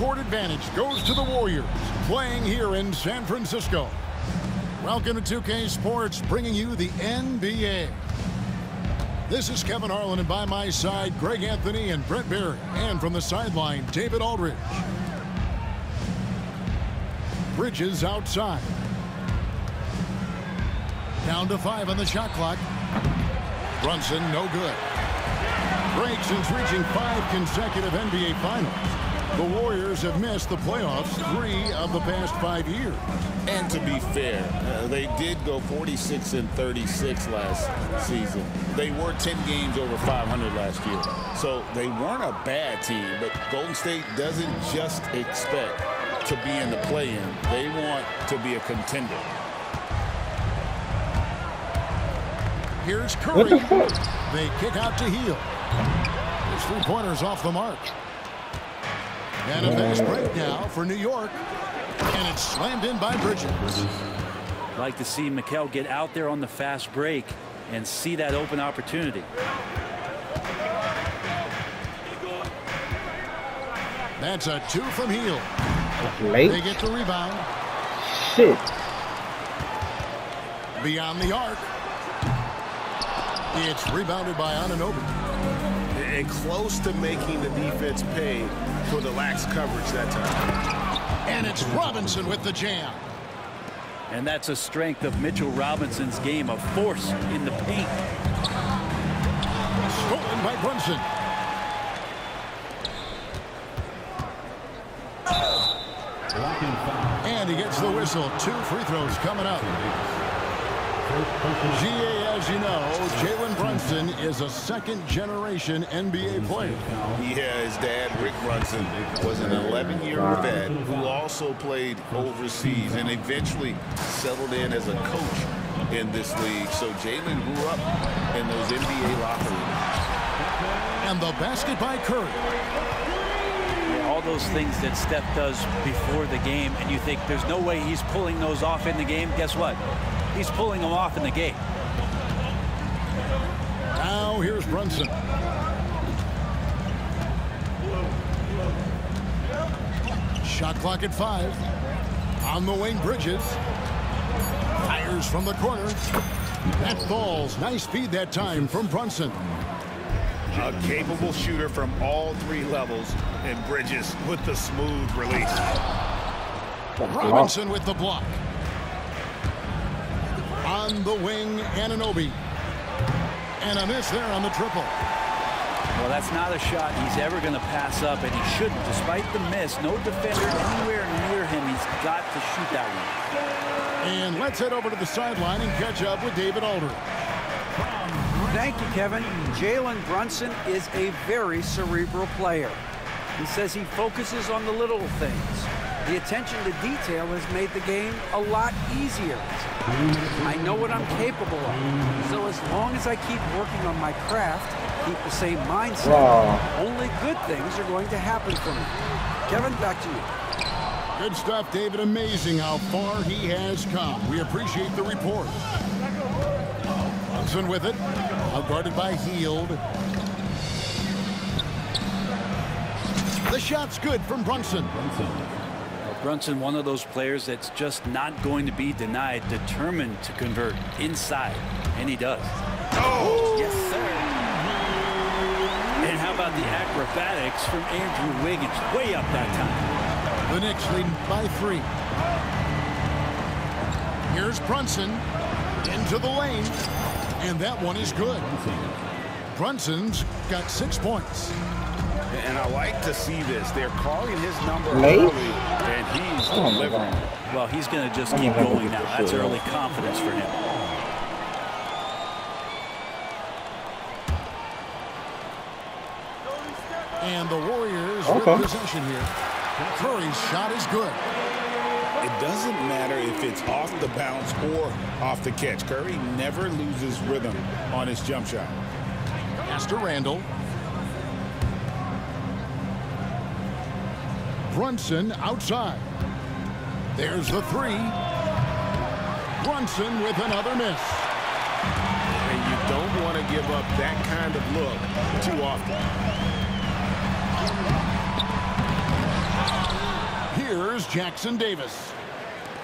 court advantage goes to the Warriors, playing here in San Francisco. Welcome to 2K Sports, bringing you the NBA. This is Kevin Harlan, and by my side, Greg Anthony and Brett Barry. And from the sideline, David Aldridge. Bridges outside. Down to 5 on the shot clock. Brunson, no good. Break since reaching 5 consecutive NBA Finals. The Warriors have missed the playoffs 3 of the past 5 years. And to be fair, they did go 46-36 last season. They were 10 games over 500 last year. So they weren't a bad team, but Golden State doesn't just expect to be in the play-in. They want to be a contender. Here's Curry. They kick out to Hield. His three-pointers off the mark. And a fast break now for New York. And it's slammed in by Bridges. Like to see Mikel get out there on the fast break and see that open opportunity. That's a 2 from Hield. Late. They get the rebound. Shit. Beyond the arc. It's rebounded by Anunoby. And close to making the defense pay for the lax coverage that time. And it's Robinson with the jam. And that's a strength of Mitchell Robinson's game, a force in the paint. Stolen by Brunson. And he gets the whistle. 2 free throws coming up. GA, as you know, Jalen Brunson is a second-generation NBA player. Yeah, his dad, Rick Brunson, was an 11-year vet who also played overseas and eventually settled in as a coach in this league. So Jalen grew up in those NBA locker rooms. And the basket by Curry. Yeah, all those things that Steph does before the game, and you think there's no way he's pulling those off in the game. Guess what? He's pulling them off in the game. Now here's Brunson. Shot clock at 5. On the wing, Bridges. Fires from the corner. That falls. Nice feed that time from Brunson. A capable shooter from all 3 levels, and Bridges with the smooth release. Robinson with the block. On the wing, Anunoby. And a miss there on the triple. Well, that's not a shot he's ever going to pass up, and he shouldn't. Despite the miss, no defender anywhere near him. He's got to shoot that one. And let's head over to the sideline and catch up with David Aldridge. Thank you, Kevin. Jalen Brunson is a very cerebral player. He says he focuses on the little things. The attention to detail has made the game a lot easier. I know what I'm capable of. So as long as I keep working on my craft, keep the same mindset, only good things are going to happen for me. Kevin, back to you. Good stuff, David. Amazing how far he has come. We appreciate the report. Brunson with it. Outguarded by Hield. The shot's good from Brunson. Brunson, one of those players that's just not going to be denied, determined to convert inside, and he does. Oh, yes, sir. And how about the acrobatics from Andrew Wiggins? Way up that time. The Knicks leading by 3. Here's Brunson into the lane, and that one is good. Brunson's got 6 points. and I like to see this. They're calling his number early, and he's delivering. Well, he's going to just keep going now. That's early confidence for him. And the Warriors with possession here. Curry's shot is good. It doesn't matter if it's off the bounce or off the catch. Curry never loses rhythm on his jump shot. Pass to Randall. Brunson outside. There's the three. Brunson with another miss. And you don't want to give up that kind of look too often. is Jackson Davis.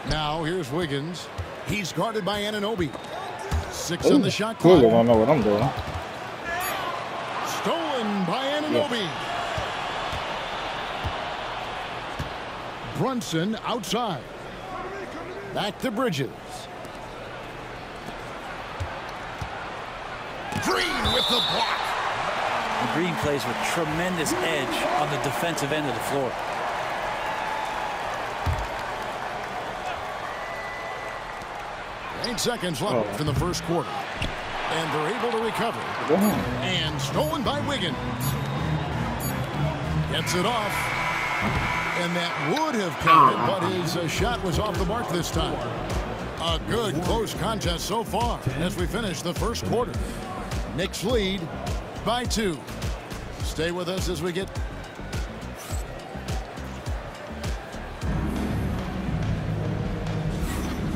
Now here's Wiggins. He's guarded by Anunoby. 6 on the shot clock. Clearly don't know what I'm doing. Stolen by Anunoby. Yes. Brunson outside. Back to Bridges. Green with the block. Green plays with tremendous edge on the defensive end of the floor. Eight seconds left in the first quarter. And they're able to recover. And stolen by Wiggins. Gets it off. And that would have counted, but his shot was off the mark this time. A good close contest so far as we finish the first quarter. Knicks lead by 2. Stay with us as we get...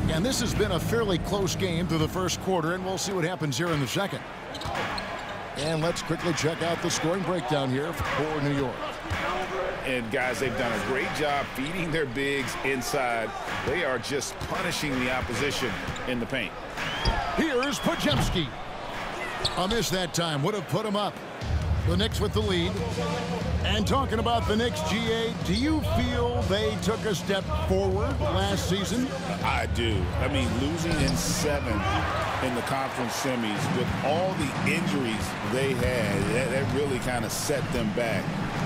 And this has been a fairly close game through the first quarter, and we'll see what happens here in the second. And let's quickly check out the scoring breakdown here for New York. And guys, they've done a great job feeding their bigs inside. They are just punishing the opposition in the paint. Here's Podziemski. A miss that time would have put him up. The Knicks with the lead. And talking about the Knicks, GA, do you feel they took a step forward last season? I do. I mean, losing in 7 in the conference semis with all the injuries they had, that really kind of set them back.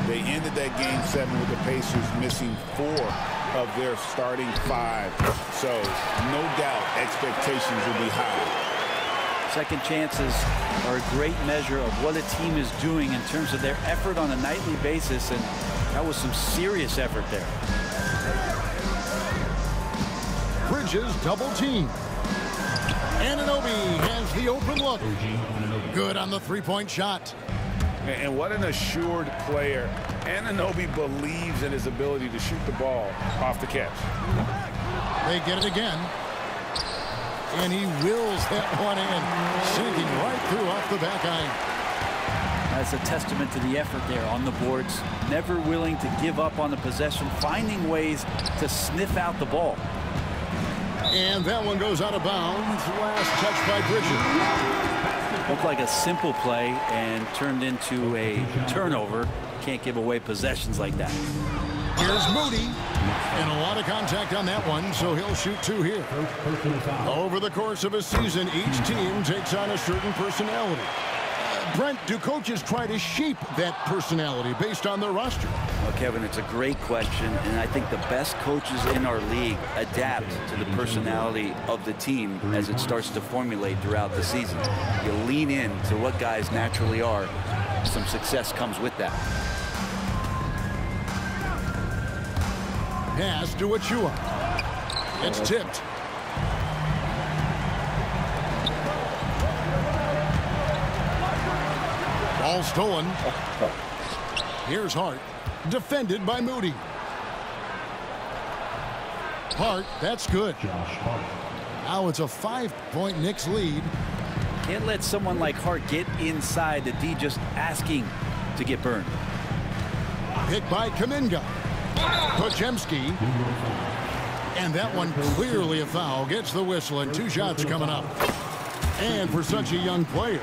They ended that game 7 with the Pacers missing 4 of their starting 5. So, no doubt, expectations will be high. Second chances are a great measure of what a team is doing in terms of their effort on a nightly basis, and that was some serious effort there. Bridges double team. Anunoby has the open look. Good on the three-point shot. And what an assured player. Anunoby believes in his ability to shoot the ball off the catch. They get it again. And he wills that one in, sinking right through off the back iron. That's a testament to the effort there on the boards. Never willing to give up on the possession, finding ways to sniff out the ball. And that one goes out of bounds. Last touch by Bridges. Looked like a simple play and turned into a turnover. Can't give away possessions like that. Here's Moody. And a lot of contact on that one, so he'll shoot 2 here. Over the course of a season, each team takes on a certain personality. Brent, do coaches try to shape that personality based on their roster? Well, Kevin, it's a great question, and I think the best coaches in our league adapt to the personality of the team as it starts to formulate throughout the season. You lean in to what guys naturally are. Some success comes with that. Pass to Achua. It's tipped. Ball stolen. Here's Hart. Defended by Moody. Hart, that's good. Now it's a 5-point Knicks lead. Can't let someone like Hart get inside the D just asking to get burned. Hit by Kuminga. Podziemski. And that one clearly a foul. Gets the whistle and 2 shots coming up. And for such a young player,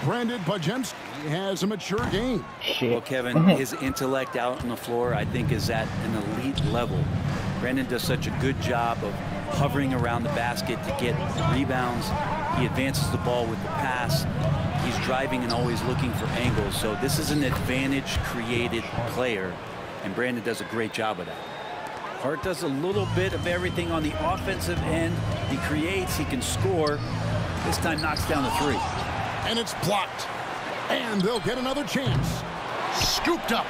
Brandon Podziemski has a mature game. Well, Kevin, his intellect out on the floor, I think, is at an elite level. Brandon does such a good job of hovering around the basket to get rebounds. He advances the ball with the pass. He's driving and always looking for angles. So this is an advantage-created player, and Brandon does a great job of that. Hart does a little bit of everything on the offensive end. He creates, he can score. This time knocks down the 3. And it's blocked. And they'll get another chance. Scooped up.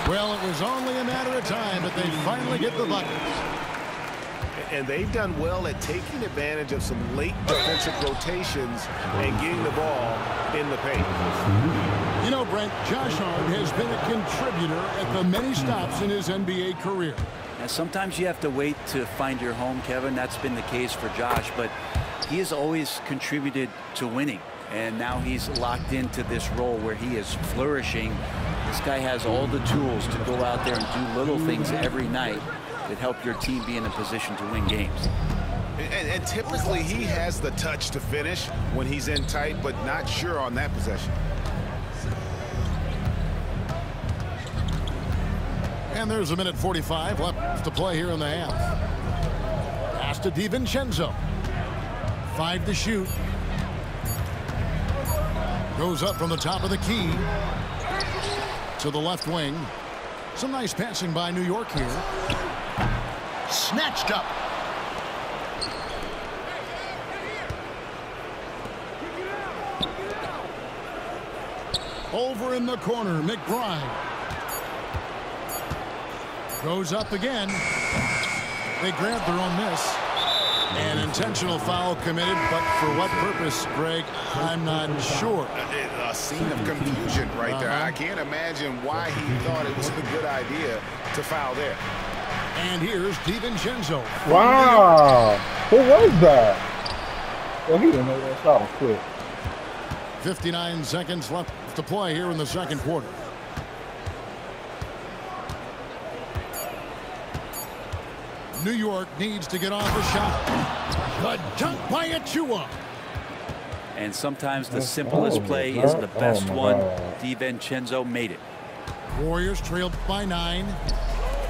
Well, it was only a matter of time, but they finally get the bucket. And they've done well at taking advantage of some late defensive rotations and getting the ball in the paint. You know, Brent, Josh Hart has been a contributor at the many stops in his NBA career. And sometimes you have to wait to find your home, Kevin. That's been the case for Josh, but he has always contributed to winning. And now he's locked into this role where he is flourishing. This guy has all the tools to go out there and do little things every night. that help your team be in a position to win games. And typically he has the touch to finish when he's in tight, but not sure on that possession. And there's a minute 45 left to play here in the half. Pass to DiVincenzo. 5 to shoot. Goes up from the top of the key to the left wing. Some nice passing by New York here. Snatched up. Over in the corner, McBride. Goes up again. They grab their own miss. An intentional foul committed, but for what purpose, Greg, I'm not sure. A scene of confusion right there. I can't imagine why he thought it was a good idea to foul there. And here's DiVincenzo. Wow. Who was that? Well, he didn't know that shot was quick. 59 seconds left to play here in the second quarter. New York needs to get off a shot. The dunk by Achua. And sometimes the simplest play is the best one. DiVincenzo made it. Warriors trailed by 9.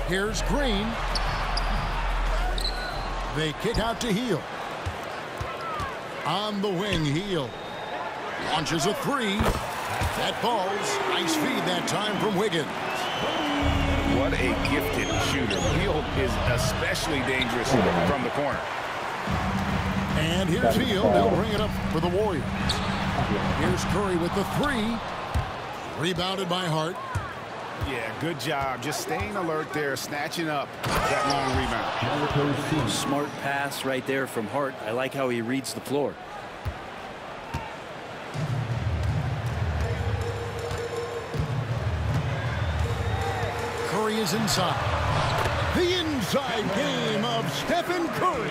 Here's Green. They kick out to Hield. On the wing, Hield launches a 3. That falls. Nice feed that time from Wiggins. What a gifted shooter. Hield is especially dangerous from the corner. And here's Hield. They'll bring it up for the Warriors. Here's Curry with the 3. Rebounded by Hart. Yeah, good job. Just staying alert there, snatching up that long rebound. Smart pass right there from Hart. I like how he reads the floor. Curry is inside. The inside game of Stephen Curry.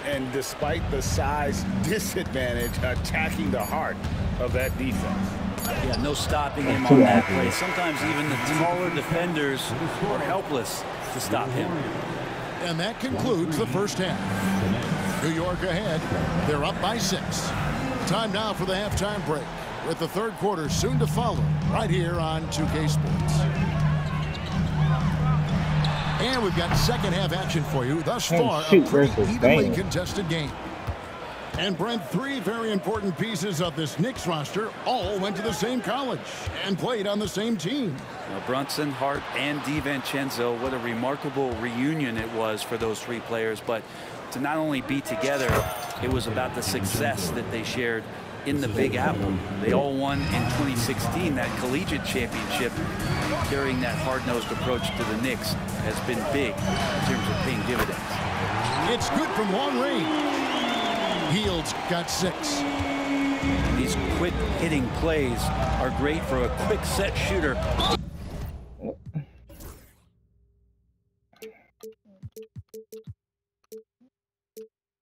And despite the size disadvantage, attacking the heart of that defense. Yeah, no stopping him on that play. Sometimes even the taller defenders are helpless to stop him. And that concludes the first half. New York ahead. They're up by 6. Time now for the halftime break, with the third quarter soon to follow right here on 2K Sports. And we've got second half action for you. Thus far, a pretty evenly contested game. And Brent, 3 very important pieces of this Knicks roster all went to the same college and played on the same team. Now, Brunson, Hart, and DiVincenzo, what a remarkable reunion it was for those 3 players. But to not only be together, it was about the success that they shared in the Big Apple. They all won in 2016, that collegiate championship. Carrying that hard-nosed approach to the Knicks has been big in terms of paying dividends. It's good from long range. Hield's got 6. These quick hitting plays are great for a quick set shooter.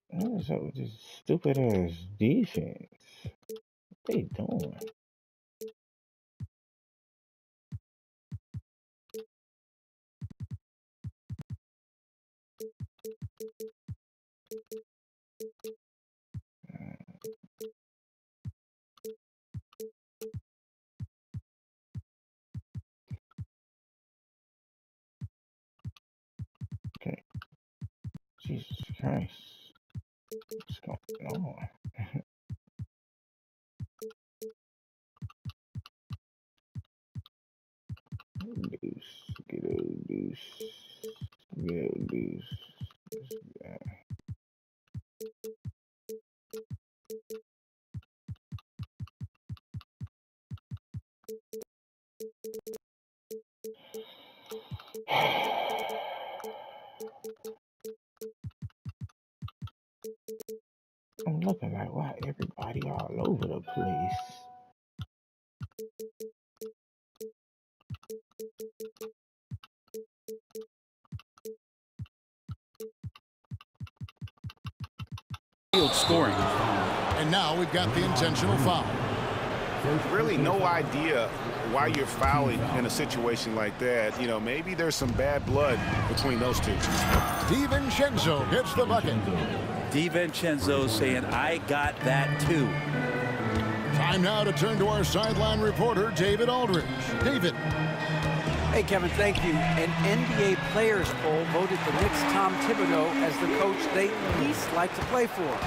What is up with this stupid ass defense? What they doing? Okay. Jesus Christ. What's going on? Deuce. Get old deuce. Get old deuce. Yeah. I'm looking like, why everybody all over the place? Field scoring. And now we've got the intentional foul. Really no idea why you're fouling in a situation like that. You know, maybe there's some bad blood between those two. DiVincenzo hits the bucket. DiVincenzo saying, I got that too. Time now to turn to our sideline reporter, David Aldridge. David. Hey, Kevin, thank you. An NBA players poll voted the Knicks' Tom Thibodeau as the coach they least like to play for.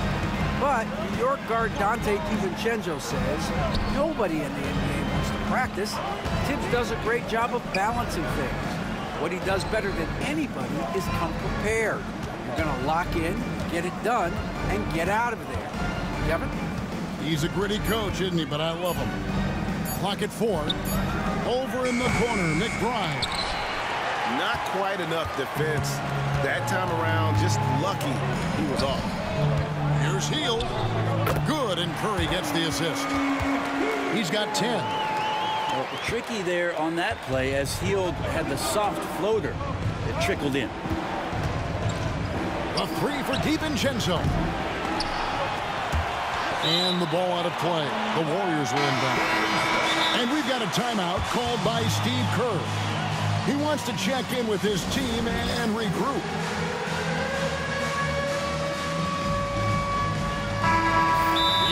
But New York guard Dante DiVincenzo says nobody in the NBA wants to practice. Tibbs does a great job of balancing things. What he does better than anybody is come prepared. You're going to lock in, get it done, and get out of there. Kevin? He's a gritty coach, isn't he? But I love him. Clock at 4. Over in the corner, Nick Bryant. Not quite enough defense that time around. Just lucky he was off. Here's Hield. Good, and Curry gets the assist. He's got 10. Well, tricky there on that play as Hield had the soft floater that trickled in. A 3 for DiVincenzo. And the ball out of play. The Warriors will inbound. And we've got a timeout called by Steve Kerr. He wants to check in with his team and regroup.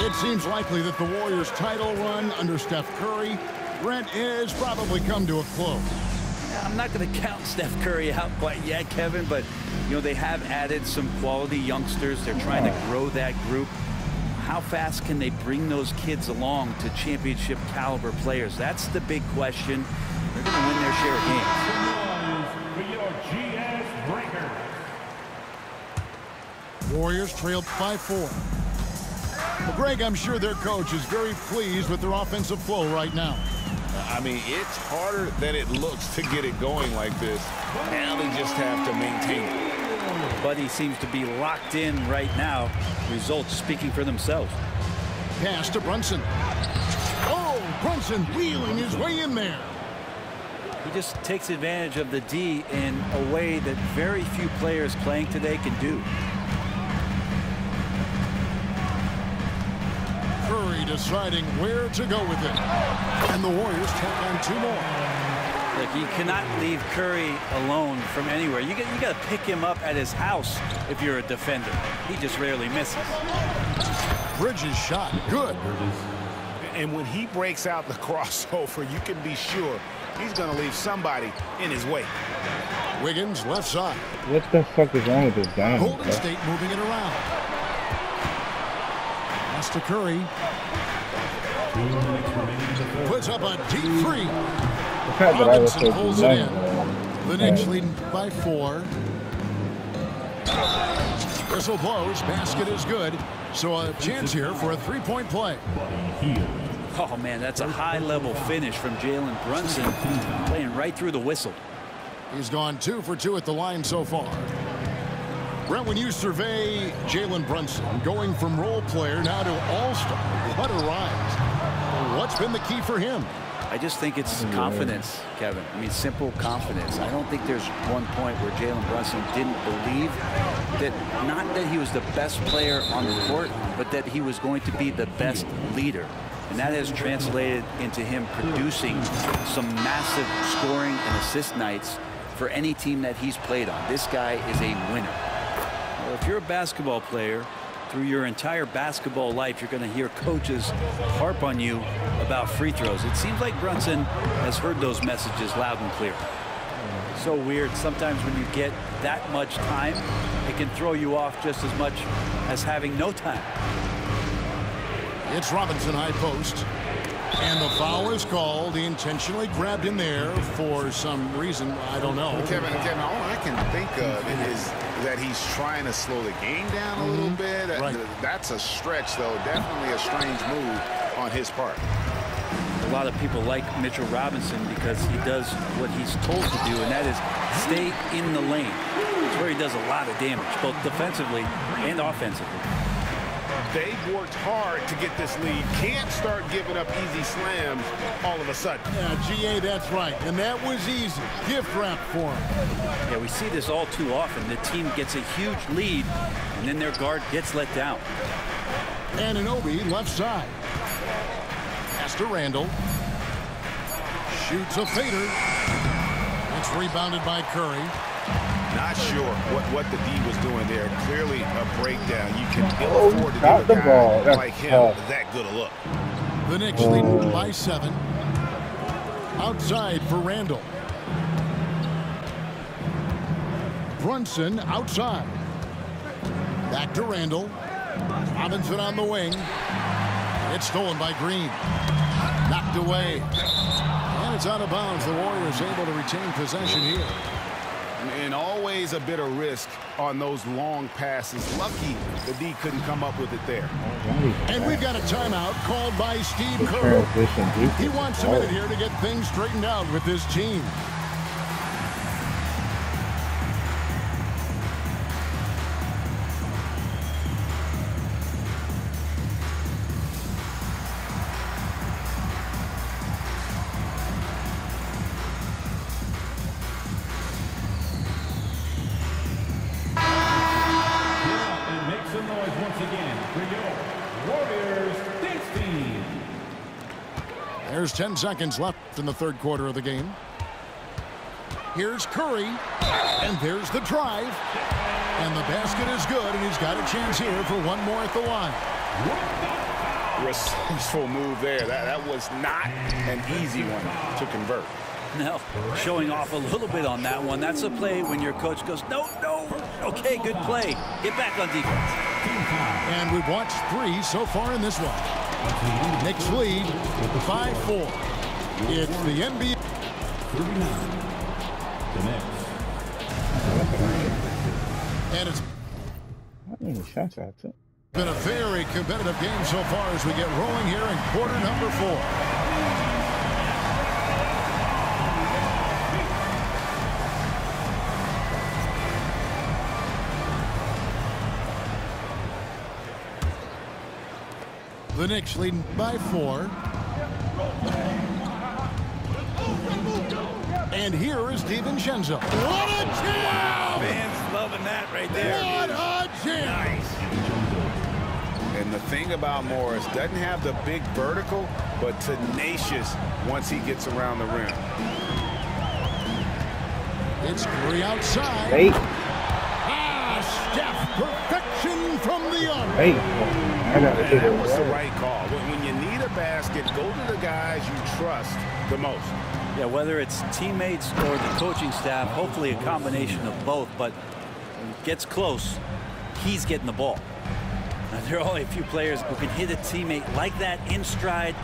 It seems likely that the Warriors' title run under Steph Curry, Brent, has probably come to a close. I'm not going to count Steph Curry out quite yet, Kevin, but, you know, they have added some quality youngsters. They're trying to grow that group. How fast can they bring those kids along to championship caliber players? That's the big question. They're going to win their share of games. Warriors trailed 5-4. Well, Greg, I'm sure their coach is very pleased with their offensive flow right now. I mean, it's harder than it looks to get it going like this. Now they just have to maintain it. Buddy seems to be locked in right now. Results speaking for themselves. Pass to Brunson. Oh, Brunson wheeling his way in there. He just takes advantage of the D in a way that very few players playing today can do. Curry deciding where to go with it. And the Warriors take on 2 more. Look, you cannot leave Curry alone from anywhere. You got to pick him up at his house if you're a defender. He just rarely misses. Bridges shot. Good. And when he breaks out the crossover, you can be sure he's going to leave somebody in his way. Wiggins left side. What the fuck is wrong with this guy? Golden State moving it around. Pass to Curry. Puts up a deep 3. Robinson pulls it in. The Knicks leading by 4. Whistle blows. Basket is good. So a chance here for a 3-point play. Oh, man, that's a high-level finish from Jalen Brunson, playing right through the whistle. He's gone 2 for 2 at the line so far. Brent, when you survey Jalen Brunson going from role player now to all-star, what a rise. What's been the key for him? I just think it's confidence, Kevin. I mean, simple confidence. I don't think there's one point where Jalen Brunson didn't believe that, not that he was the best player on the court, but that he was going to be the best leader. And that has translated into him producing some massive scoring and assist nights for any team that he's played on. This guy is a winner. Well, if you're a basketball player, through your entire basketball life, you're going to hear coaches harp on you about free throws. It seems like Brunson has heard those messages loud and clear. So weird. Sometimes when you get that much time, it can throw you off just as much as having no time. It's Robinson high post. And the foul is called. He intentionally grabbed in there for some reason. I don't know. Kevin, all I can think of is that he's trying to slow the game down a little bit. Right. That's a stretch, though. Definitely a strange move on his part. A lot of people like Mitchell Robinson because he does what he's told to do, and that is stay in the lane. It's where he does a lot of damage, both defensively and offensively. They've worked hard to get this lead. Can't start giving up easy slams all of a sudden. Yeah, GA, that's right. And that was easy. Gift wrap for him. Yeah, we see this all too often. The team gets a huge lead, and then their guard gets let down. Anunoby left side. Pass to Randall. Shoots a fader. It's rebounded by Curry. Not sure what the D was doing there. Clearly a breakdown. You can ill afford to give a guy like him that good a look. The Knicks leading by 7. Outside for Randall. Brunson outside. Back to Randall. Robinson on the wing. It's stolen by Green. Knocked away. And it's out of bounds. The Warriors able to retain possession here. And always a bit of risk on those long passes. Lucky the D couldn't come up with it there. And we've got a timeout called by Steve Kerr. He wants a minute here to get things straightened out with his team. There's 10 seconds left in the third quarter of the game. Here's Curry, and there's the drive. And the basket is good, and he's got a chance here for one more at the line. Resourceful move there. That was not an easy one to convert. No, showing off a little bit on that one. That's a play when your coach goes, no, no. Okay, good play. Get back on defense. And we've watched 3 so far in this one. Knicks lead 5-4. It's the NBA. And it's been a very competitive game so far as we get rolling here in quarter number 4. The Knicks leading by 4. And here is DiVincenzo. What a jam! Fans loving that right there. What a jam! Nice. And the thing about Morris, doesn't have the big vertical, but tenacious once he gets around the rim. It's Curry outside. Hey. Steph, perfection from the arm. Hey. That was the right call. When you need a basket, go to the guys you trust the most. Yeah, whether it's teammates or the coaching staff, hopefully a combination of both, but when it gets close, he's getting the ball. Now, there are only a few players who can hit a teammate like that in stride.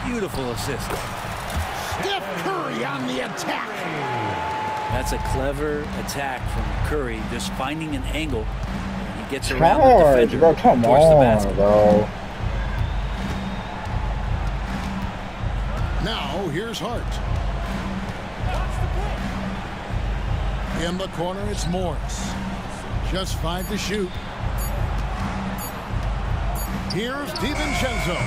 Beautiful assist. Steph Curry on the attack. That's a clever attack from Curry, just finding an angle. He gets around the defender, bro, come towards the basket. bro. Now here's Hart. In the corner, it's Morris. Just 5 to shoot. Here's DiVincenzo.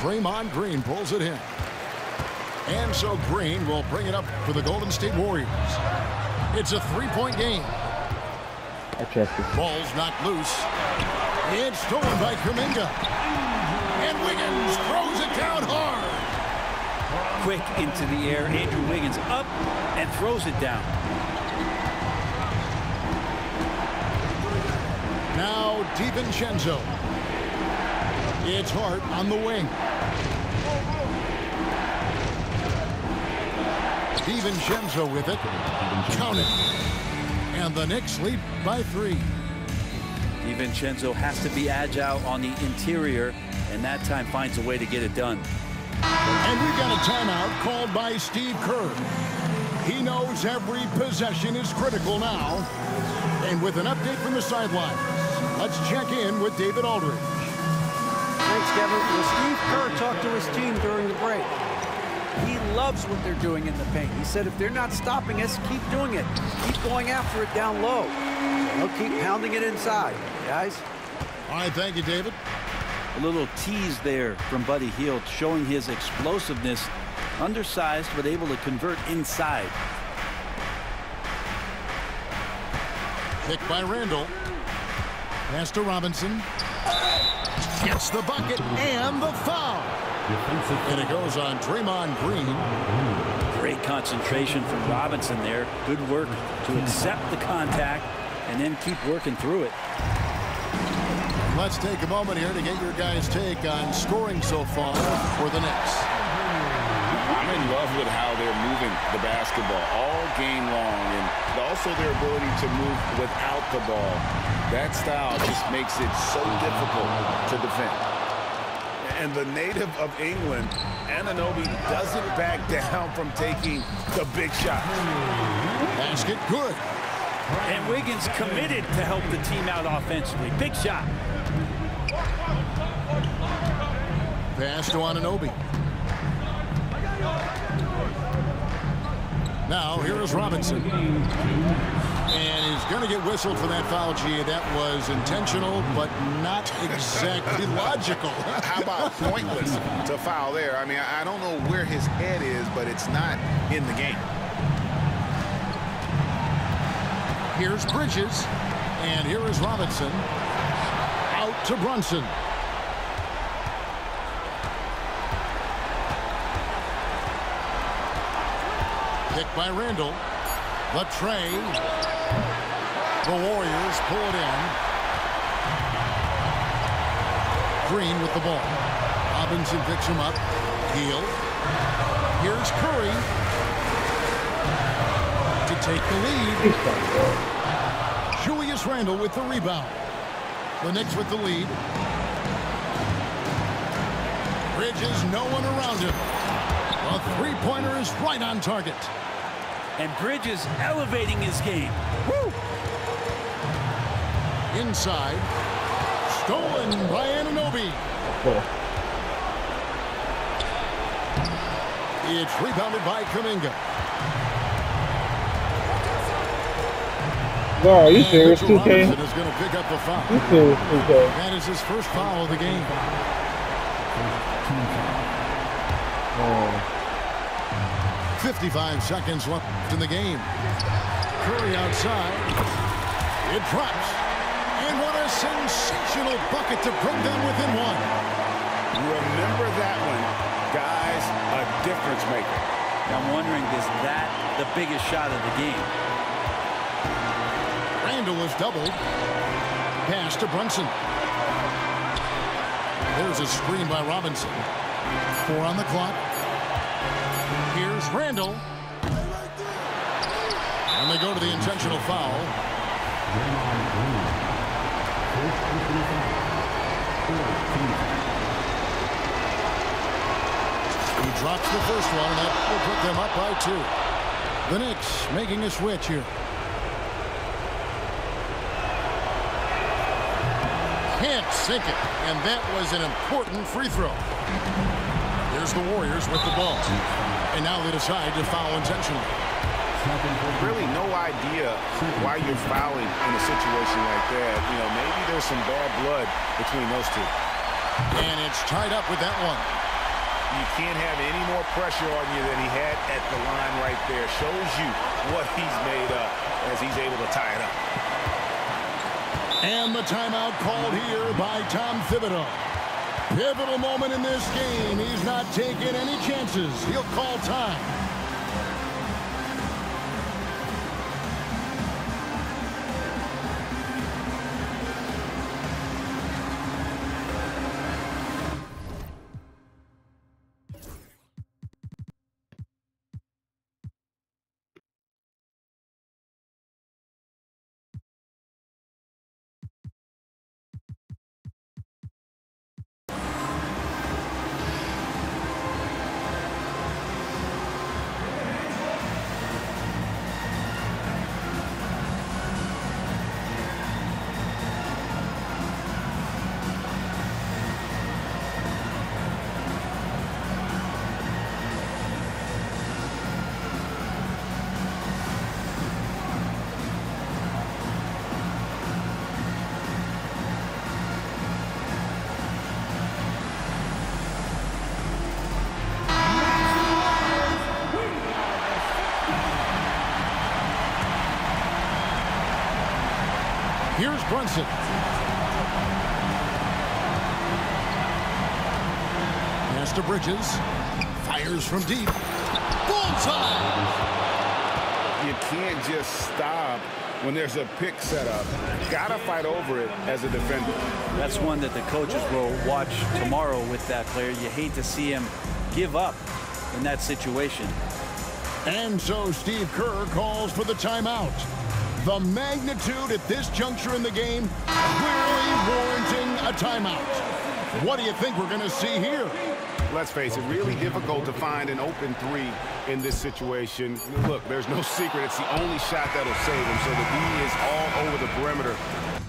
Draymond Green pulls it in. And so Green will bring it up for the Golden State Warriors. It's a 3-point game. Ball's knocked loose. It's stolen by Kuminga. And Wiggins throws it down hard. Quick into the air. Andrew Wiggins up and throws it down. Now DiVincenzo. It's Hart on the wing. DiVincenzo with it. Count it. And the Knicks lead by 3. DiVincenzo has to be agile on the interior, and that time finds a way to get it done. And we've got a timeout called by Steve Kerr. He knows every possession is critical now. And with an update from the sidelines, let's check in with David Aldridge. Thanks, Kevin. Well, Steve Kerr talked to his team during the break. He loves what they're doing in the paint. He said if they're not stopping us, keep doing it. Keep going after it down low. They'll keep pounding it inside, guys. All right, thank you, David. A little tease there from Buddy Hield, showing his explosiveness. Undersized, but able to convert inside. Picked by Randall. Pass to Robinson. Gets the bucket and the foul. And it goes on Draymond Green. Great concentration from Robinson there. Good work to accept the contact and then keep working through it. Let's take a moment here to get your guys' take on scoring so far for the Knicks. I'm in love with how they're moving the basketball all game long, and also their ability to move without the ball. That style just makes it so difficult to defend. And the native of England, Anunoby, doesn't back down from taking the big shot. Basket good. And Wiggins committed to help the team out offensively. Big shot. Pass to Anunoby. Now here is Robinson. And he's going to get whistled for that foul, G. That was intentional, but not exactly logical. How about pointless to foul there? I mean, I don't know where his head is, but it's not in the game. Here's Bridges. And here is Robinson. Out to Brunson. Picked by Randall. The tray. The Warriors pull it in. Green with the ball. Robinson picks him up. Heel. Here's Curry to take the lead. Julius Randle with the rebound. The Knicks with the lead. Bridges, no one around him. A three-pointer is right on target. And Bridges elevating his game. Woo! Inside. Stolen by Anunoby. It's rebounded by Kuminga. Bro, are you serious, 2K? Robinson is going to pick up the foul. You serious, 2K? That is his first foul of the game. 55 seconds left in the game. Curry outside. It drops. And what a sensational bucket to bring them within one. Remember that one, guys, a difference maker. I'm wondering, is that the biggest shot of the game? Randall is doubled. Pass to Brunson. There's a screen by Robinson. 4 on the clock. Here's Randall. And they go to the intentional foul. He drops the first one, and that will put them up by 2. The Knicks making a switch here. Can't sink it, and that was an important free throw. Here's the Warriors with the ball. And now they decide to foul intentionally. Really no idea why you're fouling in a situation like that. You know, maybe there's some bad blood between those two. And it's tied up with that one. You can't have any more pressure on you than he had at the line right there. Shows you what he's made up as he's able to tie it up. And the timeout called here by Tom Thibodeau. Pivotal moment in this game. He's not taking any chances. He'll call time. Here's Brunson. Pass pass to Bridges. Fires from deep. Bullseye! You can't just stop when there's a pick set up. Gotta fight over it as a defender. That's one that the coaches will watch tomorrow with that player. You hate to see him give up in that situation. And so Steve Kerr calls for the timeout. The magnitude at this juncture in the game clearly warranting a timeout. What do you think we're going to see here? Let's face it, really difficult to find an open three in this situation. Look, there's no secret. It's the only shot that'll save him. So the D is all over the perimeter.